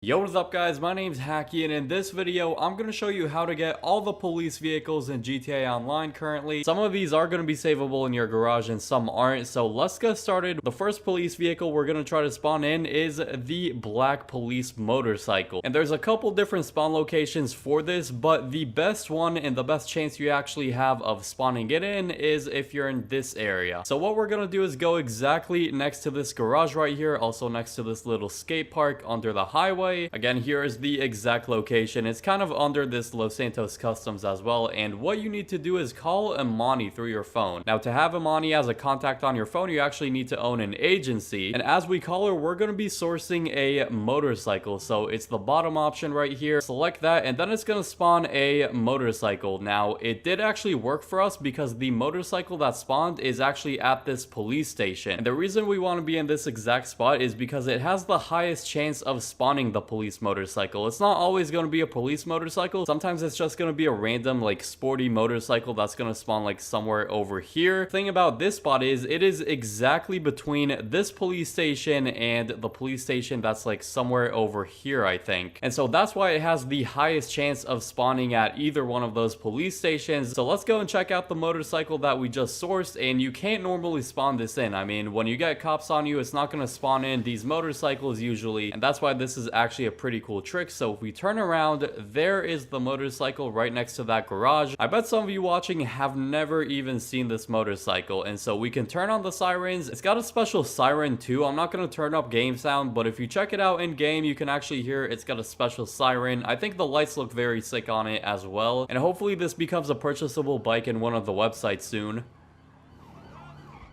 Yo, what is up guys, my name's Hacky and in this video I'm going to show you how to get all the police vehicles in GTA Online currently. Some of these are going to be savable in your garage and some aren't, so let's get started. The first police vehicle we're going to try to spawn in is the black police motorcycle. And there's a couple different spawn locations for this, but the best one and the best chance you actually have of spawning it in is if you're in this area. So what we're going to do is go exactly next to this garage right here, also next to this little skate park under the highway. Again, here is the exact location. It's kind of under this Los Santos Customs as well, and what you need to do is call Imani through your phone. Now, to have Imani as a contact on your phone, you actually need to own an agency, and as we call her, we're going to be sourcing a motorcycle. So it's the bottom option right here. Select that, and then it's going to spawn a motorcycle. Now, it did actually work for us because the motorcycle that spawned is actually at this police station, and the reason we want to be in this exact spot is because it has the highest chance of spawning the police motorcycle. It's not always going to be a police motorcycle. Sometimes it's just going to be a random like sporty motorcycle that's going to spawn like somewhere over here. The thing about this spot is it is exactly between this police station and the police station that's like somewhere over here, I think. And so that's why it has the highest chance of spawning at either one of those police stations. So let's go and check out the motorcycle that we just sourced, and you can't normally spawn this in. I mean, when you get cops on you, it's not going to spawn in these motorcycles usually, and that's why this is actually a pretty cool trick. So if we turn around, there is the motorcycle right next to that garage. I bet some of you watching have never even seen this motorcycle, and so we can turn on the sirens. It's got a special siren too. I'm not going to turn up game sound, but if you check it out in game, you can actually hear it's got a special siren. I think the lights look very sick on it as well, and hopefully this becomes a purchasable bike in one of the websites soon.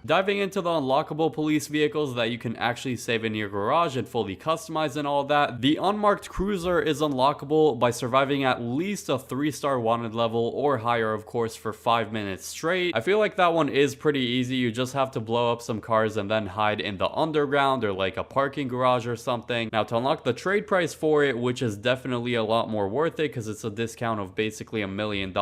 Diving into the unlockable police vehicles that you can actually save in your garage and fully customize and all that, the unmarked cruiser is unlockable by surviving at least a 3-star wanted level or higher, of course, for 5 minutes straight. I feel like that one is pretty easy. You just have to blow up some cars and then hide in the underground or like a parking garage or something. Now, to unlock the trade price for it, which is definitely a lot more worth it because it's a discount of basically $1 million,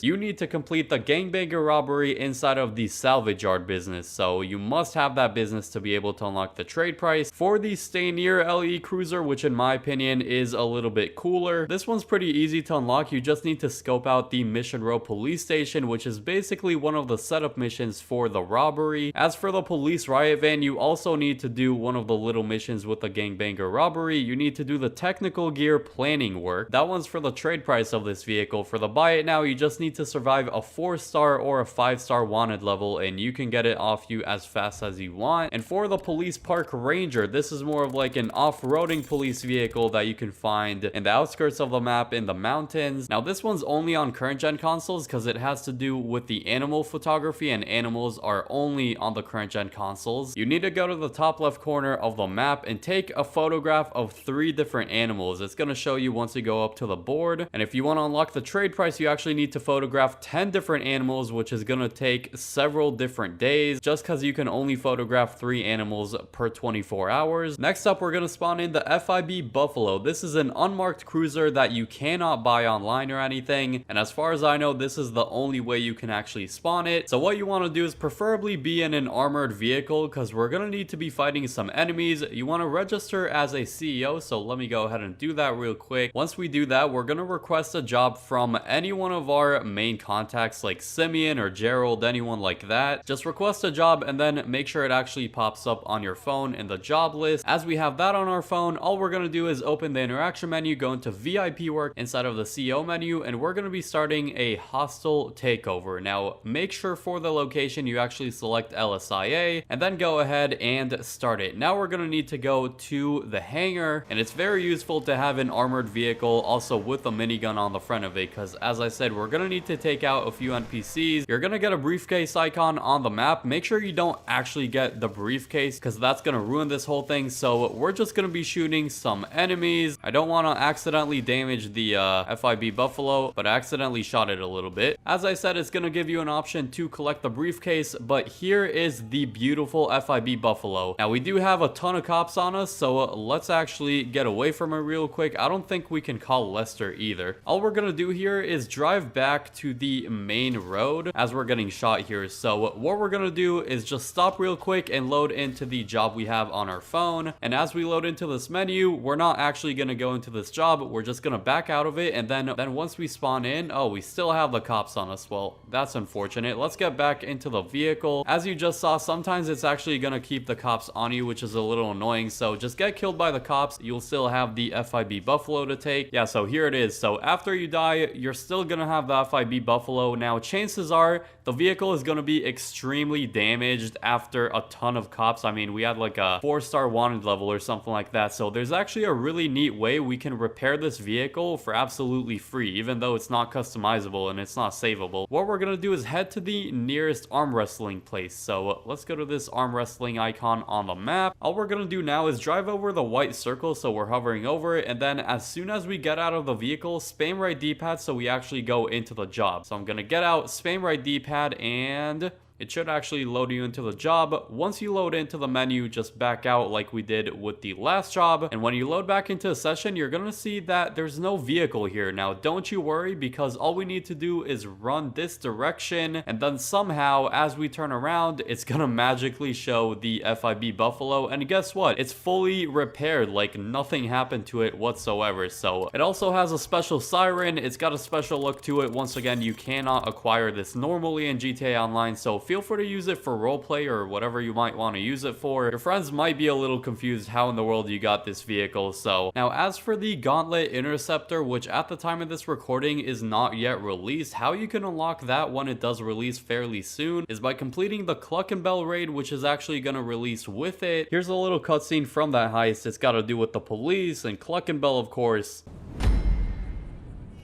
you need to complete the gangbanger robbery inside of the salvage yard business. So you must have that business to be able to unlock the trade price for the Stay Near LE Cruiser, which in my opinion is a little bit cooler. This one's pretty easy to unlock. You just need to scope out the Mission Row police station, which is basically one of the setup missions for the robbery. As for the police riot van, you also need to do one of the little missions with the gangbanger robbery. You need to do the technical gear planning work. That one's for the trade price of this vehicle. For the buy it now, you just need to survive a 4-star or a 5-star wanted level, and you can get it off you as fast as you want. And for the police park ranger, this is more of like an off-roading police vehicle that you can find in the outskirts of the map in the mountains. Now this one's only on current gen consoles because it has to do with the animal photography, and animals are only on the current gen consoles. You need to go to the top left corner of the map and take a photograph of 3 different animals. It's going to show you once you go up to the board, and if you want to unlock the trade price, you actually need to photograph 10 different animals, which is going to take several different days just because you can only photograph 3 animals per 24 hours. Next up, we're going to spawn in the FIB Buffalo. This is an unmarked cruiser that you cannot buy online or anything, and as far as I know, this is the only way you can actually spawn it. So what you want to do is preferably be in an armored vehicle because we're going to need to be fighting some enemies. You want to register as a CEO, so let me go ahead and do that real quick. Once we do that, we're going to request a job from any one of our main contacts like Simeon or Gerald, anyone like that. Just request a job and then make sure it actually pops up on your phone in the job list. As we have that on our phone, all we're going to do is open the interaction menu, go into VIP work inside of the CEO menu, and we're going to be starting a hostile takeover. Now, make sure for the location you actually select LSIA and then go ahead and start it. Now we're going to need to go to the hangar, and it's very useful to have an armored vehicle also with a minigun on the front of it because, as I said, we're going to need to take out a few NPCs. You're going to get a briefcase icon on the map. Make sure you don't actually get the briefcase because that's going to ruin this whole thing. So we're just going to be shooting some enemies. I don't want to accidentally damage the FIB Buffalo, but I accidentally shot it a little bit. As I said, it's going to give you an option to collect the briefcase, but here is the beautiful FIB Buffalo. Now we do have a ton of cops on us, so let's actually get away from it real quick. I don't think we can call Lester either. All we're going to do here is drive back to the main road as we're getting shot here. So what we're going to do do is just stop real quick and load into the job we have on our phone. And as we load into this menu, we're not actually going to go into this job. We're just going to back out of it. And then once we spawn in, oh, we still have the cops on us. Well, that's unfortunate. Let's get back into the vehicle. As you just saw, sometimes it's actually going to keep the cops on you, which is a little annoying. So just get killed by the cops. You'll still have the FIB Buffalo to take. Yeah, so here it is. So after you die, you're still going to have the FIB Buffalo. Now, chances are the vehicle is going to be extremely damaged after a ton of cops. I mean, we had like a 4-star wanted level or something like that. So there's actually a really neat way we can repair this vehicle for absolutely free, even though it's not customizable and it's not savable. What we're going to do is head to the nearest arm wrestling place. So let's go to this arm wrestling icon on the map. All we're going to do now is drive over the white circle. So we're hovering over it. And then as soon as we get out of the vehicle, spam right D-pad so we actually go into the job. So I'm going to get out, spam right D-pad, and it should actually load you into the job. Once you load into the menu, just back out like we did with the last job. And when you load back into a session, you're going to see that there's no vehicle here. Now, don't you worry, because all we need to do is run this direction. And then somehow, as we turn around, it's going to magically show the FIB Buffalo. And guess what? It's fully repaired. Like nothing happened to it whatsoever. So it also has a special siren. It's got a special look to it. Once again, you cannot acquire this normally in GTA Online. So feel free to use it for roleplay or whatever you might want to use it for. Your friends might be a little confused how in the world you got this vehicle. So now, as for the Gauntlet Interceptor, which at the time of this recording is not yet released, how you can unlock that when it does release fairly soon is by completing the Cluck and Bell raid, which is actually going to release with it. Here's a little cutscene from that heist. It's got to do with the police and Cluck and Bell, of course.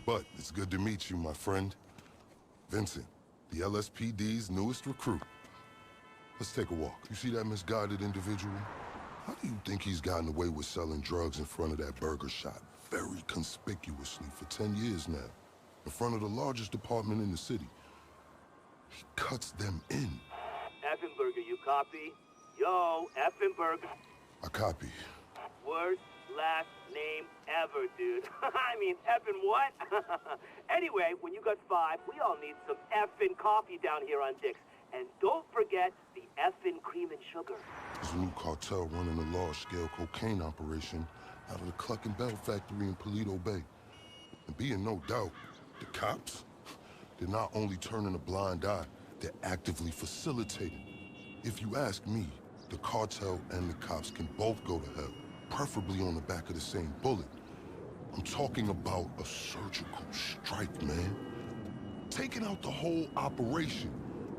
But it's good to meet you, my friend. Vincent, the LSPD's newest recruit. Let's take a walk. You see that misguided individual? How do you think he's gotten away with selling drugs in front of that burger shop very conspicuously for 10 years now? In front of the largest department in the city. He cuts them in. Effenberger, you copy? Yo, Effenberger. I copy. Worst last name ever, dude. I mean, effing what? Anyway, when you got 5, we all need some effing coffee down here on Dick's. And don't forget the effing cream and sugar. There's a new cartel running a large-scale cocaine operation out of the Cluck and Bell factory in Paleto Bay. And be in no doubt, the cops, they're not only turning a blind eye, they're actively facilitating. If you ask me, the cartel and the cops can both go to hell, preferably on the back of the same bullet. I'm talking about a surgical strike, man. Taking out the whole operation.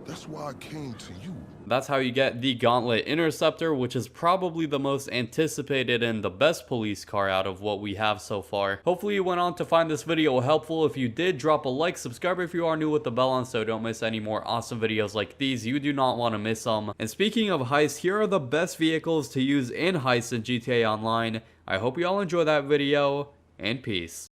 That's why I came to you. That's how you get the Gauntlet Interceptor, which is probably the most anticipated and the best police car out of what we have so far. Hopefully you went on to find this video helpful. If you did, drop a like, subscribe if you are new with the bell on so don't miss any more awesome videos like these. You do not want to miss them. And speaking of heists, here are the best vehicles to use in heists in GTA Online. I hope you all enjoy that video, and peace.